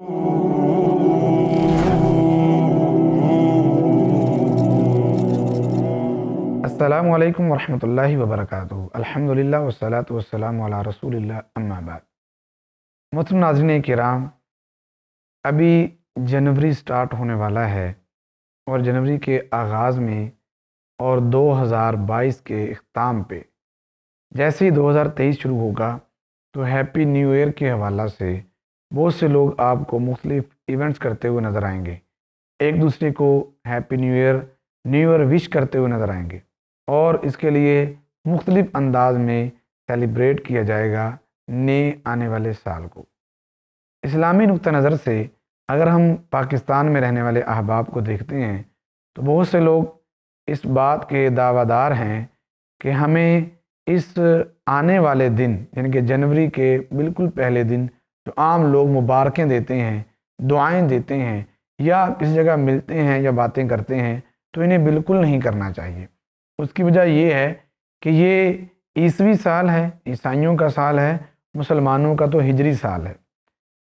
अस्सलामु अलैकुम वरहमतुल्लाहि वबरकातुहू। अल्हम्दुलिल्लाह वस्सलातु वस्सलामु अला रसूलिल्लाह अम्मा बाद। मोहतरम नाज़रीन किराम, अभी जनवरी स्टार्ट होने वाला है और जनवरी के आगाज़ में और 2022 के इख्ताम पे जैसे ही 2023 शुरू होगा तो हैप्पी न्यू ईयर के हवाला से बहुत से लोग आपको मुख्तलिफ इवेंट्स करते हुए नज़र आएंगे। एक दूसरे को हैप्पी न्यू ईयर विश करते हुए नज़र आएंगे और इसके लिए मुख्तलिफ अंदाज में सेलिब्रेट किया जाएगा नए आने वाले साल को। इस्लामी नुक्ता नज़र से अगर हम पाकिस्तान में रहने वाले अहबाब को देखते हैं तो बहुत से लोग इस बात के दावादार हैं कि हमें इस आने वाले दिन यानी कि जनवरी के बिल्कुल पहले दिन जो आम लोग मुबारकें देते हैं, दुआएं देते हैं या किसी जगह मिलते हैं या बातें करते हैं, तो इन्हें बिल्कुल नहीं करना चाहिए। उसकी वजह ये है कि ये ईसवी साल है, ईसाइयों का साल है, मुसलमानों का तो हिजरी साल है।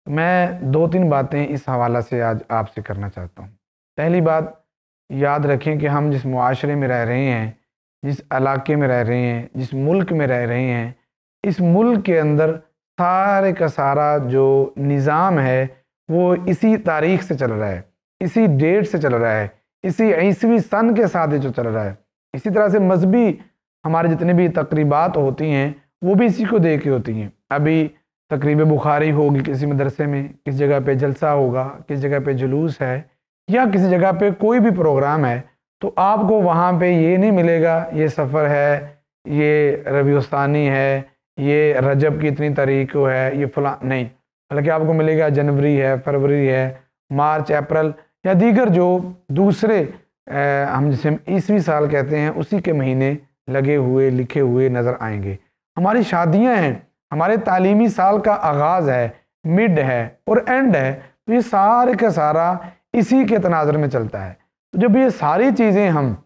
मैं 2-3 बातें इस हवाला से आज आपसे करना चाहता हूँ। पहली बात, याद रखें कि हम जिस मुआशरे में रह रहे हैं, जिस इलाके में रह रहे हैं, जिस मुल्क में रह रहे हैं, इस मुल्क के अंदर सारे का सारा जो निज़ाम है वो इसी तारीख से चल रहा है, इसी डेट से चल रहा है, इसी ईसवी सन के साथ जो चल रहा है। इसी तरह से मजहबी हमारे जितने भी तकरीबात होती हैं वो भी इसी को देख के होती हैं। अभी तकरीब बुखारी होगी किसी मदरसे में, किसी जगह पे जलसा होगा, किसी जगह पे जुलूस है या किसी जगह पे कोई भी प्रोग्राम है, तो आपको वहाँ पे ये नहीं मिलेगा ये सफ़र है, ये रबीउस्तानी है, ये रजब की इतनी तारीख को है, ये फला नहीं, बल्कि आपको मिलेगा जनवरी है, फरवरी है, मार्च, अप्रैल या दीगर जो दूसरे हम जिसे ईसवी साल कहते हैं उसी के महीने लगे हुए लिखे हुए नज़र आएंगे। हमारी शादियां हैं, हमारे तालीमी साल का आगाज़ है, मिड है और एंड है, तो ये सारे का सारा इसी के तनाज़ुर में चलता है। तो जब ये सारी चीज़ें हम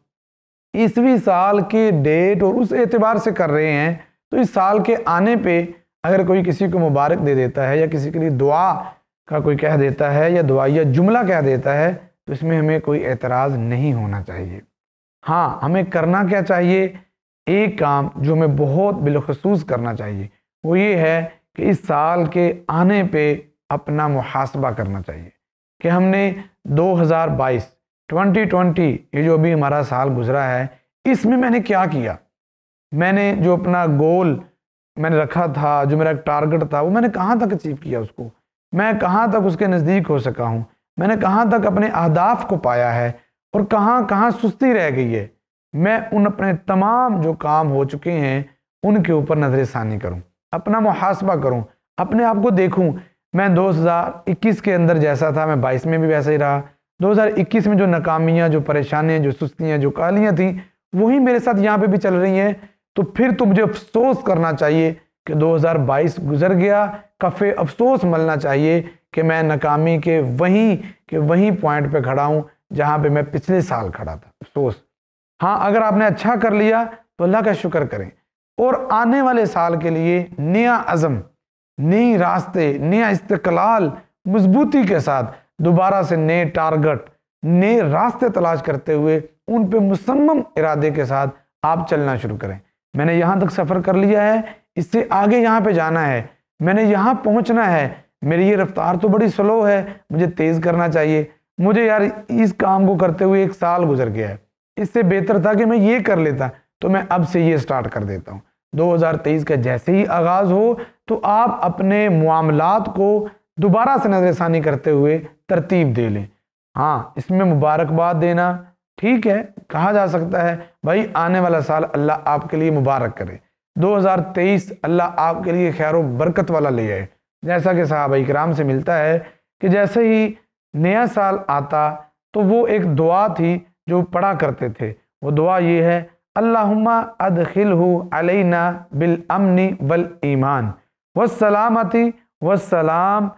ईसवी साल के डेट और उस एतबार से कर रहे हैं, तो इस साल के आने पे अगर कोई किसी को मुबारक दे देता है या किसी के लिए दुआ का कोई कह देता है या दुआ या जुमला कह देता है, तो इसमें हमें कोई एतराज़ नहीं होना चाहिए। हाँ, हमें करना क्या चाहिए, एक काम जो हमें बहुत बिलखसूस करना चाहिए वो ये है कि इस साल के आने पे अपना मुहासबा करना चाहिए कि हमने 2020 ये जो अभी हमारा साल गुजरा है, इसमें मैंने क्या किया, मैंने जो अपना गोल मैंने रखा था, जो मेरा एक टारगेट था, वो मैंने कहाँ तक अचीव किया, उसको मैं कहाँ तक उसके नज़दीक हो सका हूँ, मैंने कहाँ तक अपने अहदाफ को पाया है और कहाँ कहाँ सुस्ती रह गई है। मैं उन अपने तमाम जो काम हो चुके हैं उनके ऊपर नज़रसानी करूँ, अपना मुहासबा करूँ, अपने आप को देखूँ। मैं 2021 के अंदर जैसा था मैं 22 में भी वैसा ही रहा। 2021 में जो नाकामियाँ, जो परेशानियाँ, जो सुस्तियाँ, जो कालियाँ थी, वही मेरे साथ यहाँ पे भी चल रही हैं। तो फिर तो मुझे अफसोस करना चाहिए कि 2022 गुजर गया, कफ़े अफसोस मलना चाहिए कि मैं नाकामी के वहीं पॉइंट पे खड़ा हूँ जहाँ पे मैं पिछले साल खड़ा था। अफसोस। हाँ, अगर आपने अच्छा कर लिया तो अल्लाह का शुक्र करें और आने वाले साल के लिए नया अज़म, नए रास्ते, नया इस्तिक़लाल मजबूती के साथ दोबारा से नए टारगेट, नए रास्ते तलाश करते हुए उन पे मुसम्मम इरादे के साथ आप चलना शुरू करें। मैंने यहाँ तक सफ़र कर लिया है, इससे आगे यहाँ पे जाना है, मैंने यहाँ पहुँचना है, मेरी ये रफ्तार तो बड़ी स्लो है, मुझे तेज़ करना चाहिए। मुझे यार इस काम को करते हुए 1 साल गुजर गया है, इससे बेहतर था कि मैं ये कर लेता, तो मैं अब से ये स्टार्ट कर देता हूँ। 2023 का जैसे ही आगाज़ हो तो आप अपने मामलात को दोबारा से नज़रसानी करते हुए तरतीब दे लें। हाँ, इसमें मुबारकबाद देना ठीक है, कहा जा सकता है भाई आने वाला साल अल्लाह आपके लिए मुबारक करे, 2023 अल्लाह आपके लिए खैर व बरकत वाला ले आए। जैसा कि सहाबा किराम से मिलता है कि जैसे ही नया साल आता तो वो एक दुआ थी जो पढ़ा करते थे। वो दुआ ये है, अल्लाहुम्मा अदखिलहु अलैना बिल अमनी वल ईमान वस्सलामती वस्सलाम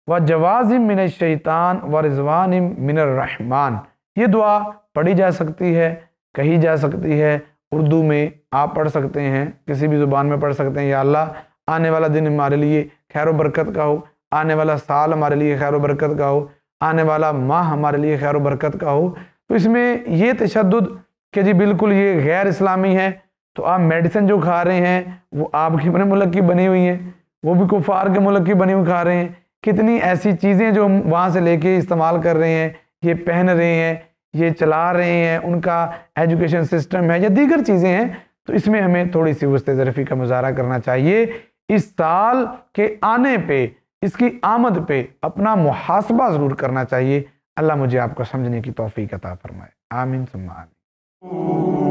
व जवाज़िम मिनश शैतान व रिज़वानिम मिनर रहमान। ये दुआ पढ़ी जा सकती है, कही जा सकती है, उर्दू में आप पढ़ सकते हैं, किसी भी ज़ुबान में पढ़ सकते हैं। या अल्लाह आने वाला दिन हमारे लिए खैर व बरकत का हो, आने वाला साल हमारे लिए खैर बरकत का हो, आने वाला माह हमारे लिए खैर बरकत का हो। तो इसमें ये तशद्दुद कि जी बिल्कुल ये गैर इस्लामी है, तो आप मेडिसिन जो खा रहे हैं वो आपके अपने मुल्क की बनी हुई है, वो भी कुफार के मुल्क की बनी हुई खा रहे हैं। कितनी ऐसी चीज़ें जो हम वहाँ से लेके इस्तेमाल कर रहे हैं, ये पहन रहे हैं, ये चला रहे हैं, उनका एजुकेशन सिस्टम है या दीगर चीज़ें हैं। तो इसमें हमें थोड़ी सी वुस्ते ज़रफ़ी का मुज़ाहरा करना चाहिए। इस साल के आने पे, इसकी आमद पे अपना मुहासबा ज़रूर करना चाहिए। अल्लाह मुझे आपको समझने की तौफीक अता फरमाए। आमीन सुम्मा आमीन।